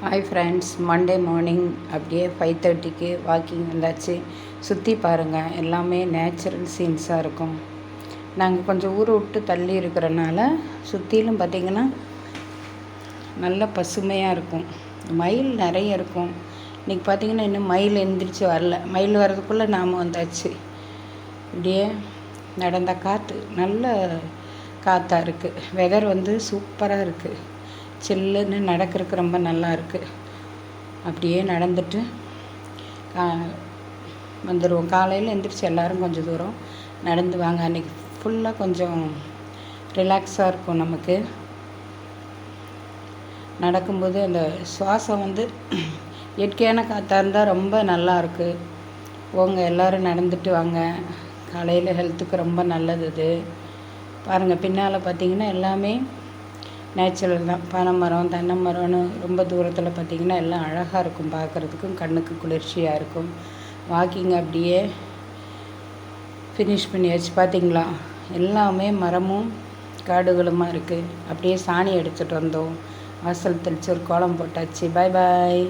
Hi friends, Monday morning அப்படியே 5:30க்கு walking வந்தாச்சு. சுற்றி பாருங்கள், எல்லாமே நேச்சுரல் சீன்ஸாக இருக்கும். நாங்கள் கொஞ்சம் ஊரை விட்டு தள்ளி இருக்கிறனால சுற்றிலும் பார்த்திங்கன்னா நல்ல பசுமையாக இருக்கும். மயில் நிறைய இருக்கும். இன்றைக்கி பார்த்திங்கன்னா இன்னும் மயில் எந்திரிச்சு வரல. மயில் வர்றதுக்குள்ளே நாம் வந்தாச்சு. இப்படியே நடந்த காற்று நல்ல காற்றாக இருக்குது. வெதர் சூப்பராக இருக்குது. சில்லுன்னு நடக்கிறதுக்கு ரொம்ப நல்லா இருக்குது. அப்படியே நடந்துட்டு வந்துடுவோம். காலையில் எந்திரிச்சு எல்லோரும் கொஞ்சம் தூரம் நடந்து வாங்க. அன்றைக்கி ஃபுல்லாக கொஞ்சம் ரிலாக்ஸாக இருக்கும். நமக்கு நடக்கும்போது அந்த சுவாசம் இயற்கையான காற்றாக இருந்தால் ரொம்ப நல்லாயிருக்கு. போங்க, எல்லோரும் நடந்துட்டு வாங்க. காலையில் ஹெல்த்துக்கு ரொம்ப நல்லது இது. பாருங்கள், பின்னால் பார்த்திங்கன்னா எல்லாமே நேச்சுரல் தான். பனை மரம், தென்னை மரம்னு ரொம்ப தூரத்தில் பார்த்திங்கன்னா எல்லாம் அழகாக இருக்கும். பார்க்குறதுக்கும் கண்ணுக்கு குளிர்ச்சியாக இருக்கும். வாக்கிங் அப்படியே ஃபினிஷ் பண்ணியாச்சு. பார்த்திங்களா, எல்லாமே மரமும் காடுகளுமா இருக்குது. அப்படியே சாணி எடுத்துகிட்டு வந்தோம். வாசல் தெளித்து ஒரு கோலம் போட்டாச்சு. பாய் பாய்.